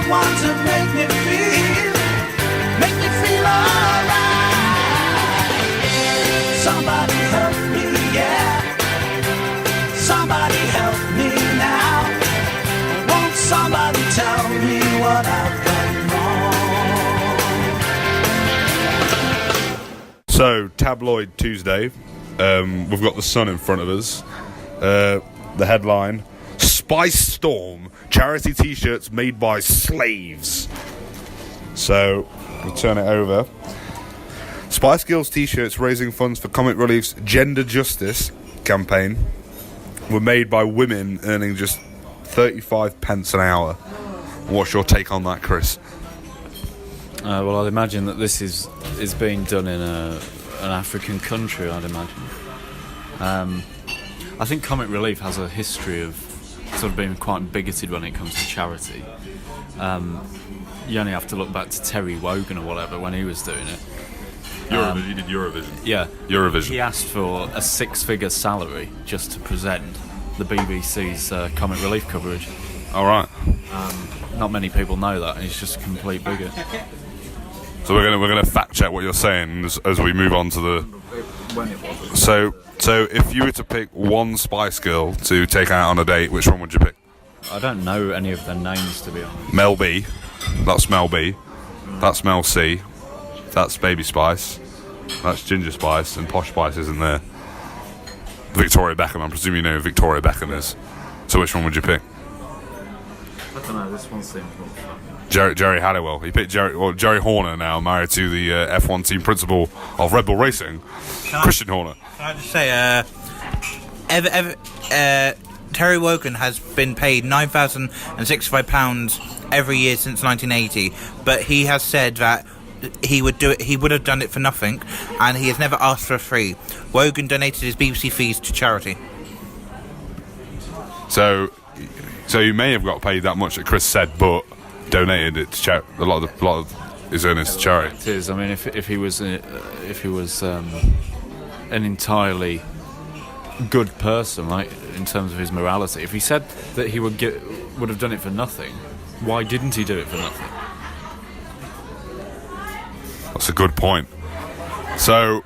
someone to make me feel alright. Somebody help me, yeah. Somebody help me now. Won't somebody tell me what I've done wrong? So, Tabloid Tuesday. We've got the Sun in front of us. The headline: Spice Storm, charity t-shirts made by slaves. So, we'll turn it over. Spice Girls t-shirts raising funds for Comic Relief's Gender Justice campaign were made by women earning just 35 pence an hour. What's your take on that, Chris? Well, I'd imagine that this is being done in an African country, I'd imagine. I think Comic Relief has a history of sort of being quite bigoted when it comes to charity. You only have to look back to Terry Wogan or whatever when he was doing it. He did Eurovision. Yeah. Eurovision. He asked for a six-figure salary just to present the BBC's Comic Relief coverage. All right. Not many people know that, and he's just a complete bigot. So we're gonna fact check what you're saying as we move on to the. So if you were to pick one Spice Girl to take out on a date, which one would you pick? I don't know any of their names, to be honest. Mel B. That's Mel B. That's Mel C. That's Baby Spice. That's Ginger Spice, and Posh Spice isn't there. Victoria Beckham. I'm presuming you know who Victoria Beckham is. So which one would you pick? I don't know. This one seems more fun. Jerry Halliwell. He picked Jerry Horner, now married to the F1 team principal of Red Bull Racing, Christian Horner. Can I just say, Terry Wogan has been paid £9,065 every year since 1980, but he has said that he would do it. He would have done it for nothing, and he has never asked for a fee. Wogan donated his BBC fees to charity. So you may have got paid that much that Chris said, but donated it to charity. A lot of his earnings to charity. It is. I mean, if he was an entirely good person, like in terms of his morality, if he said that he would have done it for nothing, why didn't he do it for nothing? That's a good point. So,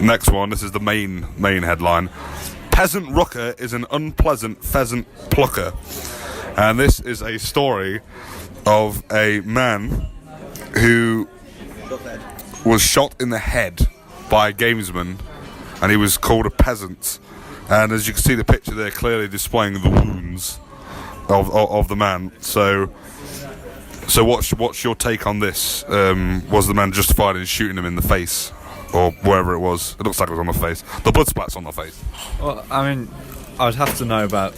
next one. This is the main headline. Peasant Rucker is an unpleasant pheasant plucker. And this is a story of a man who was shot in the head by a gamesman, and he was called a peasant. And as you can see the picture there, clearly displaying the wounds of the man. So what's your take on this? Was the man justified in shooting him in the face, or wherever it was? It looks like it was on the face. The blood splats on the face. Well, I mean, I'd have to know about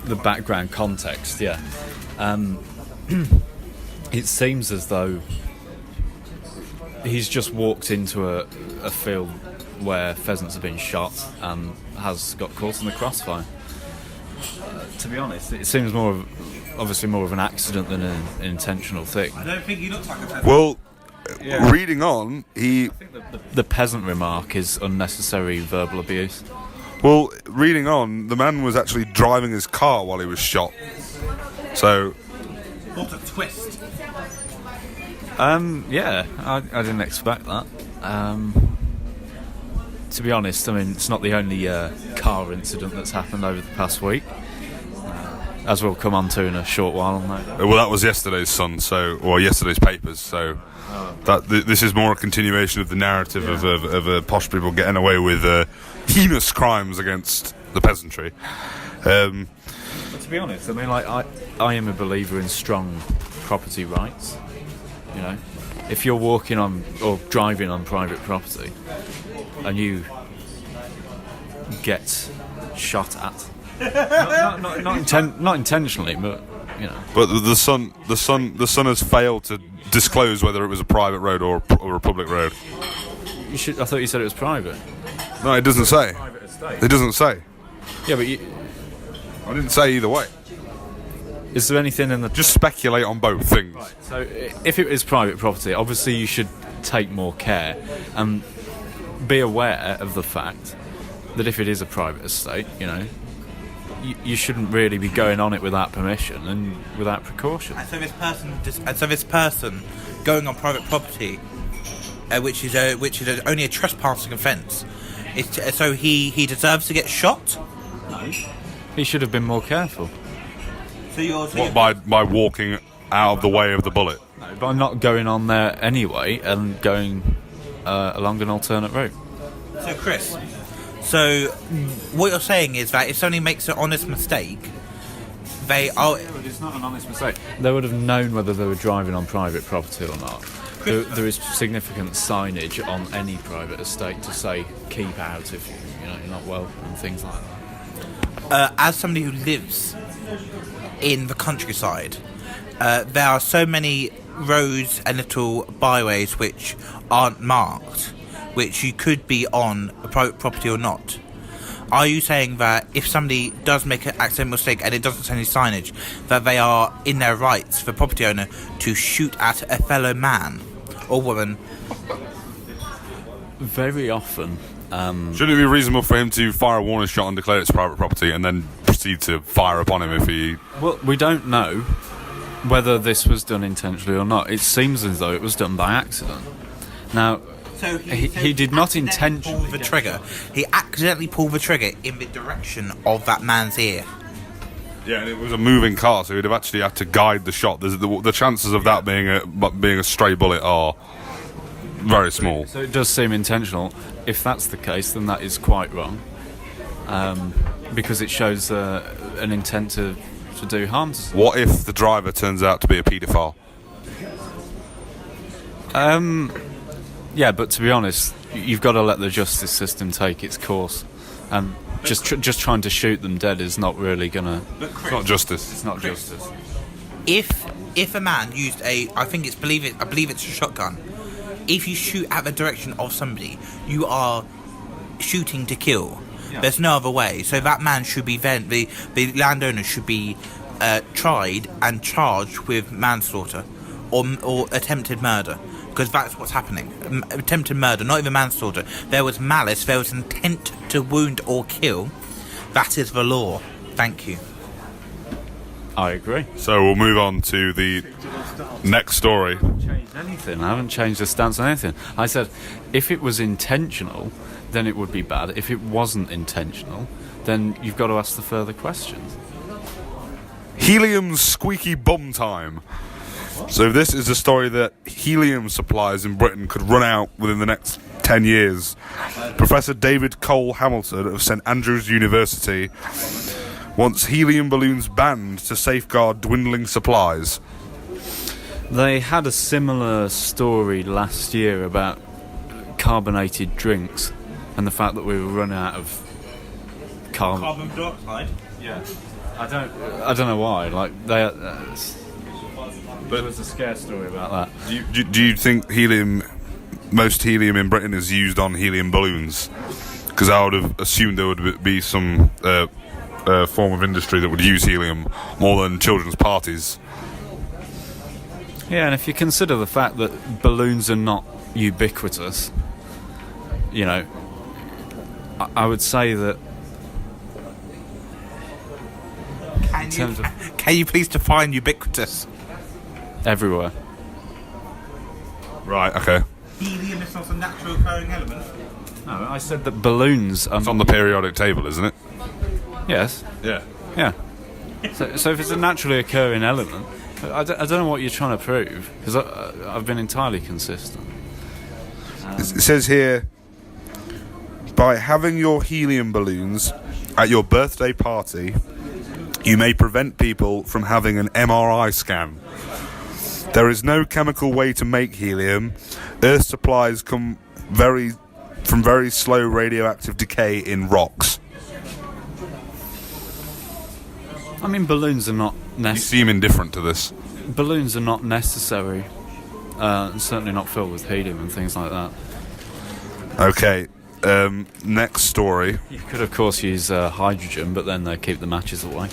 the background context, yeah. It seems as though he's just walked into a field where pheasants have been shot and has got caught in the crossfire. To be honest, it seems obviously more of an accident than an intentional thing. I don't think he looks like a peasant. Well, reading on, I think the peasant remark is unnecessary verbal abuse. Well, reading on, the man was actually driving his car while he was shot. So, what a twist! Yeah, I didn't expect that. To be honest, I mean, it's not the only car incident that's happened over the past week, as we'll come on to in a short while. Well, that was yesterday's Sun, or yesterday's papers. So, this is more a continuation of the narrative of posh people getting away with heinous crimes against the peasantry. But to be honest, I mean, like I am a believer in strong property rights. You know, if you're walking on or driving on private property and you get shot at, not intentionally, but you know. But the Sun has failed to disclose whether it was a private road or a public road. I thought you said it was private. No, it doesn't say. It doesn't say. Yeah, but I didn't say either way. Is there anything in the... Just speculate on both things. Right. So, if it is private property, obviously you should take more care and be aware of the fact that if it is a private estate, you know, you shouldn't really be going on it without permission and without precaution. And so this person going on private property, which is only a trespassing offence, so he deserves to get shot. No, he should have been more careful. By walking out of the way of the bullet? No, by not going on there anyway and going along an alternate route. So Chris, what you're saying is that if somebody makes an honest mistake, it's not an honest mistake. They would have known whether they were driving on private property or not. There is significant signage on any private estate to say keep out if you're not welcome and things like that. As somebody who lives in the countryside, there are so many roads and little byways which aren't marked, which you could be on a private property or not. Are you saying that if somebody does make an accidental mistake and it doesn't say any signage, that they are in their rights, the property owner, to shoot at a fellow man or woman? Very often. Shouldn't it be reasonable for him to fire a warning shot and declare it's private property and then proceed to fire upon him if he... Well, we don't know whether this was done intentionally or not. It seems as though it was done by accident. Now, he did not intentionally pull the trigger. He accidentally pulled the trigger in the direction of that man's ear. Yeah, and it was a moving car, so he'd have actually had to guide the shot. The chances of that being a stray bullet are very small. So it does seem intentional. If that's the case, then that is quite wrong, because it shows an intent to do harm to someone. What if the driver turns out to be a paedophile? Yeah, but to be honest, you've got to let the justice system take its course, and just trying to shoot them dead is not really gonna. It's not justice. It's not justice. If a man used I believe it's a shotgun. If you shoot at the direction of somebody, you are shooting to kill. Yeah. There's no other way. So that man should be the landowner should be tried and charged with manslaughter or attempted murder. Because that's what's happening. Attempted murder, not even manslaughter. There was malice, there was intent to wound or kill. That is the law. Thank you. I agree. So we'll move on to the next story. I haven't changed anything. I haven't changed the stance on anything. I said, if it was intentional, then it would be bad. If it wasn't intentional, then you've got to ask the further questions. Helium's squeaky bum time. So this is a story that helium supplies in Britain could run out within the next 10 years. Professor David Cole Hamilton of St Andrews University wants helium balloons banned to safeguard dwindling supplies. They had a similar story last year about carbonated drinks and the fact that we were running out of carbon dioxide. Yeah, I don't know why. Like there was a scare story about that. Do you think most helium in Britain is used on helium balloons? Because I would have assumed there would be some form of industry that would use helium more than children's parties. Yeah, and if you consider the fact that balloons are not ubiquitous, I would say that. Can you please define ubiquitous? Everywhere. Right, okay. Helium is not a natural occurring element. No, I said that balloons are... It's on the periodic table, isn't it? Yes. Yeah. Yeah. So if it's a naturally occurring element, I don't know what you're trying to prove, because I've been entirely consistent. It says here, by having your helium balloons at your birthday party, you may prevent people from having an MRI scan. There is no chemical way to make helium. Earth supplies come from very slow radioactive decay in rocks. I mean, balloons are not You necessary. seem indifferent to this. Balloons are not necessary, and certainly not filled with helium and things like that. Okay, next story. You could, of course, use hydrogen, but then they keep the matches away.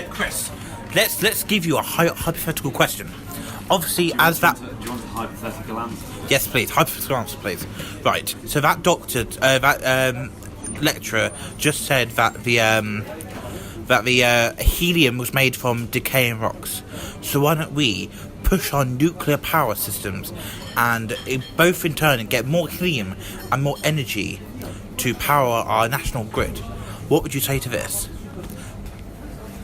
Chris, let's give you a hypothetical question. Obviously, Do you want a hypothetical answer? Yes, please. Hypothetical answer, please. Right. So that doctor, that lecturer, just said that that the helium was made from decaying rocks. So why don't we push our nuclear power systems and both in turn get more helium and more energy to power our national grid? What would you say to this?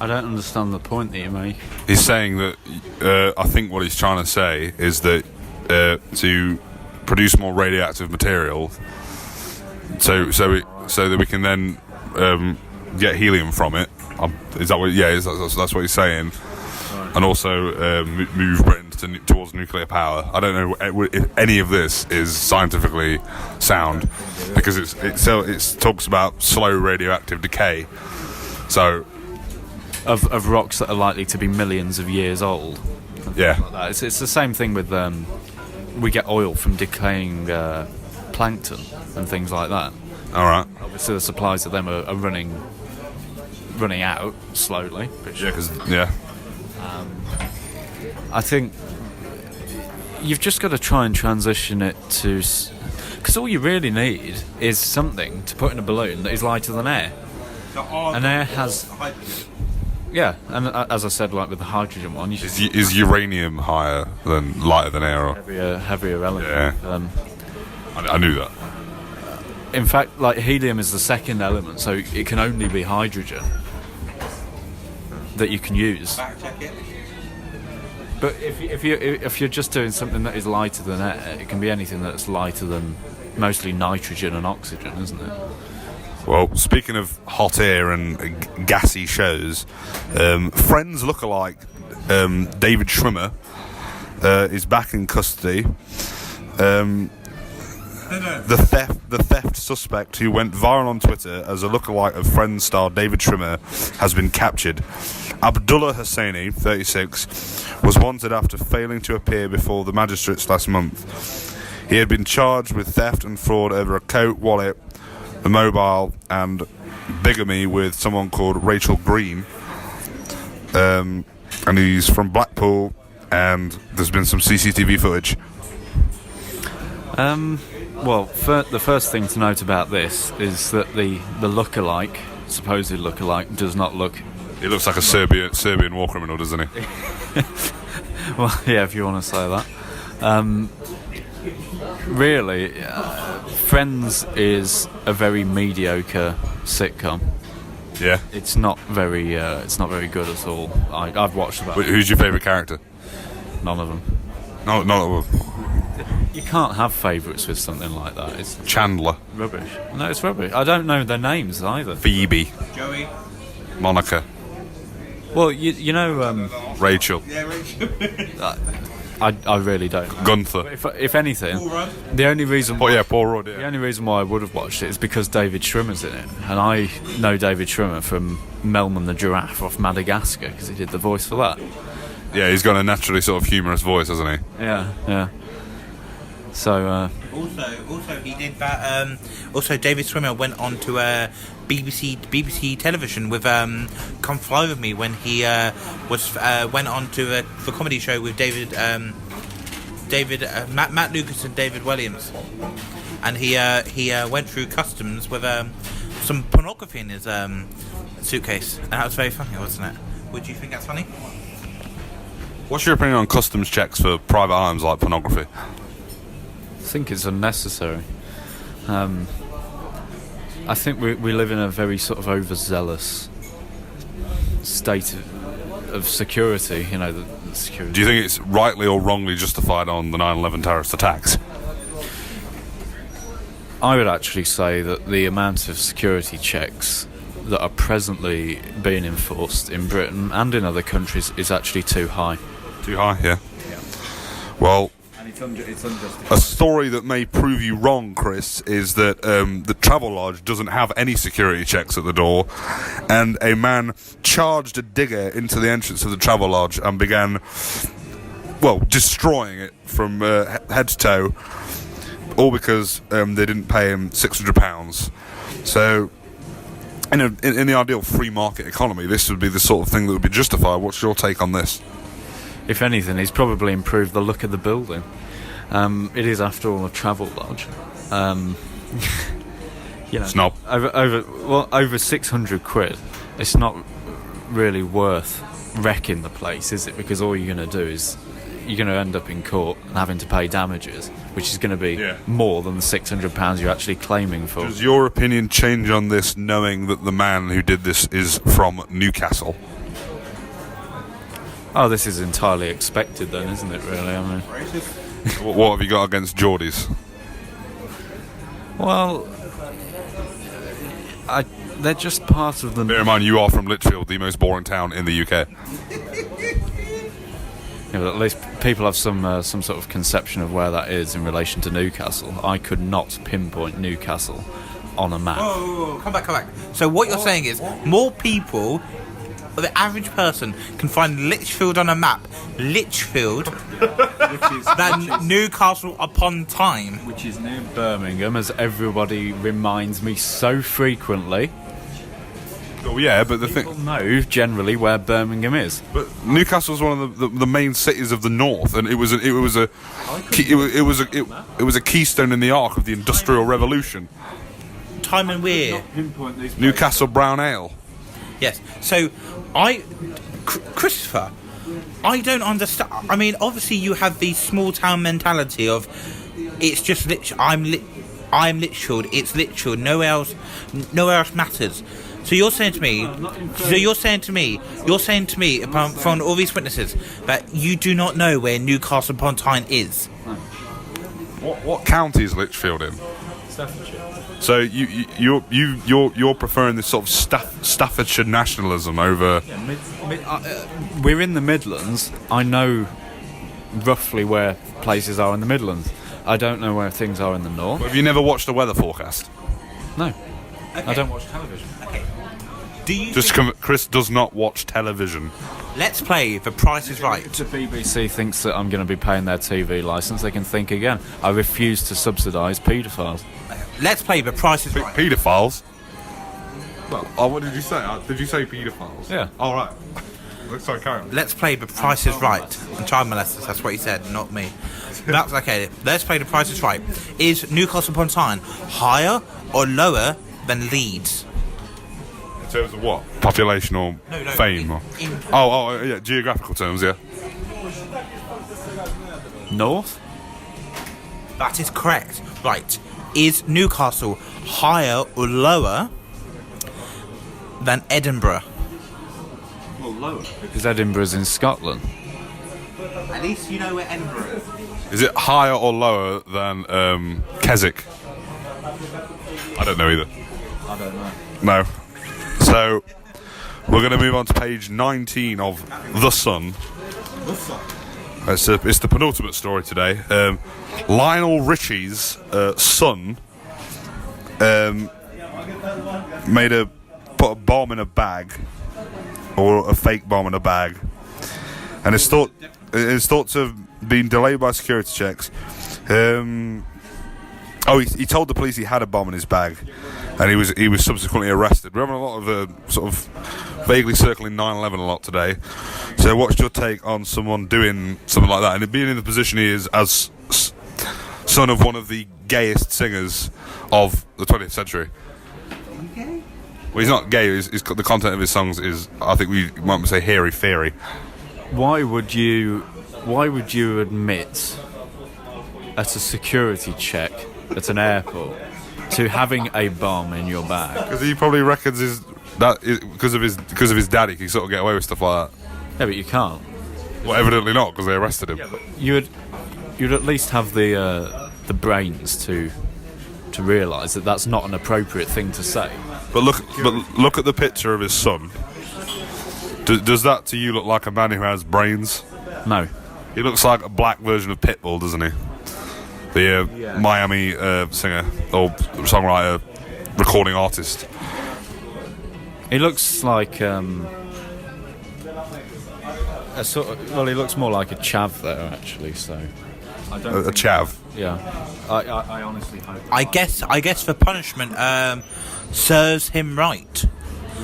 I don't understand the point that you make. He's saying that I think what he's trying to say is that to produce more radioactive material, so that we can then get helium from it. Is that what? Yeah, that's what he's saying. And also move Britain towards nuclear power. I don't know if any of this is scientifically sound, because it talks about slow radioactive decay. So of rocks that are likely to be millions of years old. Yeah, Like that. It's the same thing with we get oil from decaying plankton and things like that. all right. Obviously, the supplies of them are running out slowly. Yeah, I think you've just got to try and transition it to... Because all you really need is something to put in a balloon that is lighter than air. And air has... Yeah, and as I said, like with the hydrogen one... is uranium lighter than air? Or? Heavier element. Yeah. I knew that. In fact, like helium is the second element, so it can only be hydrogen that you can use. But if you're just doing something that is lighter than air, it can be anything that's lighter than mostly nitrogen and oxygen, isn't it? Well, speaking of hot air and gassy shows, Friends lookalike David Schwimmer is back in custody. The theft suspect, who went viral on Twitter as a lookalike of Friends star David Schwimmer, has been captured. Abdullah Hussaini, 36, was wanted after failing to appear before the magistrates last month. He had been charged with theft and fraud over a coat, wallet, a mobile, and bigamy with someone called Rachel Green. And he's from Blackpool, and there's been some CCTV footage. Well, the first thing to note about this is that the lookalike, supposed lookalike, does not look... He looks like a Serbian war criminal, doesn't he? Well, yeah, if you want to say that. Really, Friends is a very mediocre sitcom. Yeah. It's not very good at all. I've watched about... Who's your favourite character? None of them. No. You can't have favourites with something like that. It's Chandler. rubbish. No, it's rubbish. I don't know their names either. Phoebe. Joey. Monica. Well, you know... Rachel. Yeah, Rachel. I really don't. Gunther. If anything, Paul Rudd. the only reason... Paul Rudd, The only reason why I would have watched it is because David Schwimmer's in it, and I know David Schwimmer from Melman the giraffe off Madagascar because he did the voice for that. Yeah, he's got a naturally sort of humorous voice, hasn't he? Yeah. So. Also, he did that. Also, David Schwimmer went on to BBC television with "Come Fly with Me" when he went on to the comedy show with Matt Lucas and David Williams, and he went through customs with some pornography in his suitcase, and that was very funny, wasn't it? Would you think that's funny? What's your opinion on customs checks for private items like pornography? I think it's unnecessary. I think we live in a very sort of overzealous state of security. You know, the security. Do you think it's rightly or wrongly justified on the 9/11 terrorist attacks? I would actually say that the amount of security checks that are presently being enforced in Britain and in other countries is actually too high. Too high, yeah. Well, It's unjustified. a story that may prove you wrong, Chris, is that the Travelodge doesn't have any security checks at the door, and a man charged a digger into the entrance of the Travelodge and began, destroying it from head to toe, all because they didn't pay him £600. So, in the ideal free market economy, this would be the sort of thing that would be justified. What's your take on this? If anything, he's probably improved the look of the building. It is, after all, a travel lodge. Snob. Over £600. It's not really worth wrecking the place, is it? Because all you're going to do is you're going to end up in court and having to pay damages, which is going to be more than the £600 you're actually claiming for. Does your opinion change on this, knowing that the man who did this is from Newcastle? Oh, this is entirely expected then, isn't it, really? I mean, What have you got against Geordies? well, they're just part of the... Bear in mind, you are from Lichfield, the most boring town in the UK. Yeah, but at least people have some sort of conception of where that is in relation to Newcastle. I could not pinpoint Newcastle on a map. Whoa, come back. So what you're saying is more people, the average person, can find Lichfield on a map, than Newcastle upon Tyne. Which is near Birmingham, as everybody reminds me so frequently. Oh yeah, but the People thing, know generally where Birmingham is. but Newcastle's one of the main cities of the north, and it was a keystone in the arc of the Industrial Revolution. Time and Weir. Newcastle Brown Ale. Yes. So, Christopher, I don't understand. I mean, obviously you have the small town mentality of it's just I'm Lichfield. It's Lichfield. Nowhere else matters. So you're saying to me, from all these witnesses, that you do not know where Newcastle upon Tyne is. What county is Lichfield in? Staffordshire. So you're preferring this sort of Staffordshire nationalism over? We're in the Midlands. I know roughly where places are in the Midlands. I don't know where things are in the north. Have you never watched a weather forecast? No. Okay. I don't watch television. Okay. Do you? Chris does not watch television. Let's play The Price is Right. If the BBC thinks that I'm going to be paying their TV licence, they can think again. I refuse to subsidise paedophiles. Let's play The Price is Right. Paedophiles? Well, what did you say? Did you say paedophiles? Yeah. All right. Sorry, carry on. Let's play The Price is Right. And child molesters, that's what he said, not me. That's okay. Let's play The Price is Right. Is Newcastle upon Tyne higher or lower than Leeds? In terms of what? Population or No, fame? Yeah, geographical terms, yeah. North? That is correct. Right. Is Newcastle higher or lower than Edinburgh? Well, lower. Because Edinburgh's in Scotland. At least you know where Edinburgh is. Is it higher or lower than Keswick? I don't know either. I don't know. No. So, we're going to move on to page 19 of The Sun. It's the penultimate story today. Lionel Richie's son put a bomb in a bag, or a fake bomb in a bag, and it's thought to have been delayed by security checks. He told the police he had a bomb in his bag, and he was subsequently arrested. We're having a lot of sort of vaguely circling 9/11 a lot today. So what's your take on someone doing something like that, and being in the position he is as son of one of the gayest singers of the 20th century? Okay. Well, he's not gay. The content of his songs is, I think we might say, hairy fairy. Why would you admit at a security check at an airport to having a bomb in your bag? Because he probably reckons because of his dad, he can sort of get away with stuff like that. Yeah, but you can't. Well, evidently not, because they arrested him. Yeah, but you'd at least have the brains to realise that that's not an appropriate thing to say. But look at the picture of his son. Does that to you look like a man who has brains? No. He looks like a black version of Pitbull, doesn't he? The Miami singer or songwriter, recording artist. He looks like he looks more like a chav there, actually. So I don't a chav. Yeah, I honestly hope. I guess the punishment serves him right.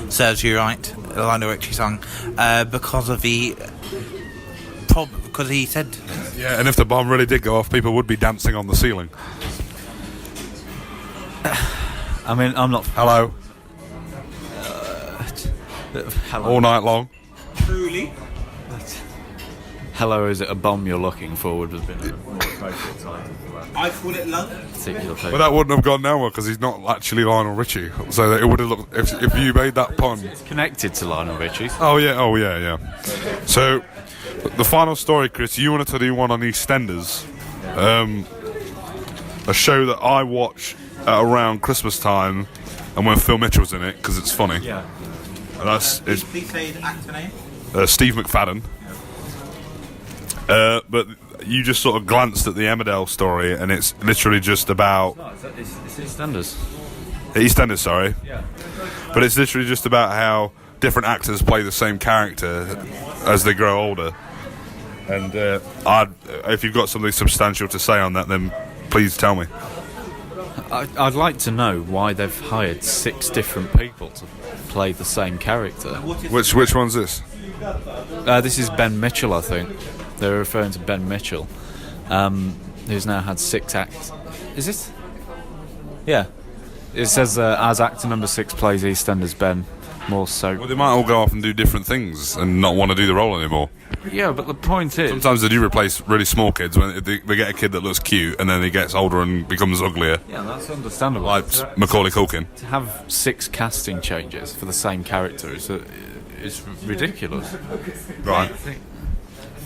Serves you right, a Lionel Richie song, because of the because he said. Yeah, and if the bomb really did go off, people would be dancing on the ceiling. I mean, I'm not. Hello. all night long. Truly. Hello, is it a bomb you're looking for? Would have been a more appropriate title for that I call it love. particular But that wouldn't have gone nowhere because he's not actually Lionel Richie. So it would have looked if you made that pun. It's connected to Lionel Richie's. Oh yeah. So the final story, Chris, you wanted to do one on EastEnders, a show that I watch at around Christmas time, and when Phil Mitchell's in it because it's funny. Yeah. And that's Please say the actor name. Steve McFadden. But you just sort of glanced at the Emmerdale story, and it's literally just about It's EastEnders. EastEnders, sorry. Yeah. But it's literally just about how different actors play the same character as they grow older. And if you've got something substantial to say on that, then please tell me. I'd like to know why they've hired 6 different people to play the same character. Which one's this? This is Ben Mitchell, I think. They're referring to Ben Mitchell, who's now had 6 acts. Is it? Yeah. It says as actor number 6 plays EastEnders Ben more so. Well, they might all go off and do different things and not want to do the role anymore. Yeah, but the point is, Sometimes they do replace really small kids when they get a kid that looks cute and then he gets older and becomes uglier. yeah, that's understandable. Like Macaulay Culkin. To have 6 casting changes for the same character is ridiculous. Right.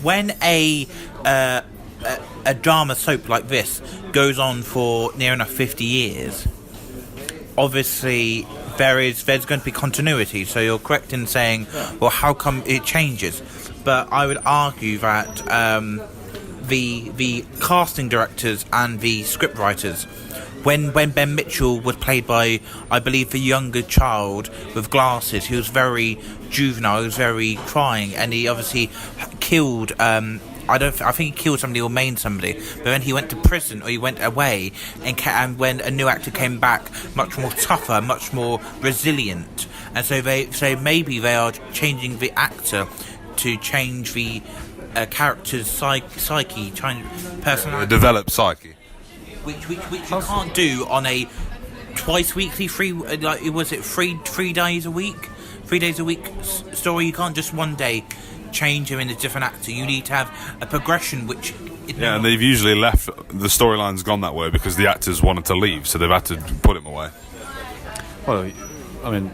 When a drama soap like this goes on for near enough 50 years, obviously there's going to be continuity. So you're correct in saying, well, how come it changes? But I would argue that the casting directors and the scriptwriters, when Ben Mitchell was played by, I believe, the younger child with glasses, he was very juvenile, he was very crying, and he obviously killed. I think he killed somebody or maimed somebody. But then he went to prison or he went away, and when a new actor came back, much more tougher, much more resilient, and so maybe they are changing the actor to change the character's psyche, personality. Develop psyche. Which you can't do on a twice weekly three days a week story. You can't just one day change him in a different actor. You need to have a progression, which Yeah, and they've usually left the storyline's gone that way because the actors wanted to leave, so they've had to put him away. Well, I mean,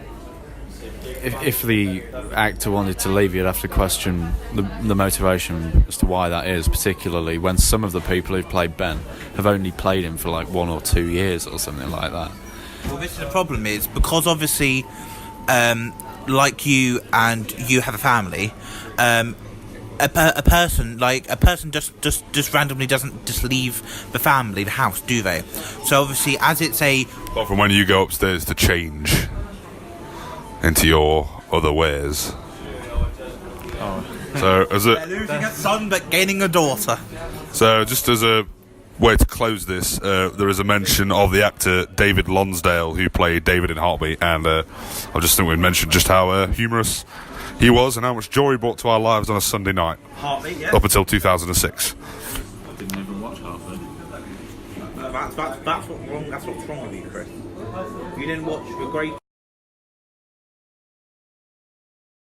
if the actor wanted to leave, you'd have to question the motivation as to why that is, particularly when some of the people who've played Ben have only played him for like 1 or 2 years or something like that. Well, this is the problem, is because obviously, like you and you have a family, a person just randomly doesn't just leave the family, the house, do they? So obviously, as it's a... Apart from when you go upstairs to change into your other wares. So as They're losing a son but gaining a daughter. So just as a way to close this, there is a mention of the actor David Lonsdale who played David in Heartbeat, and I just think we'd mention just how humorous he was and how much joy he brought to our lives on a Sunday night. Heartbeat, yeah. Up until 2006. I didn't even watch Heartbeat. That's what's wrong with you, Chris. You didn't watch the great...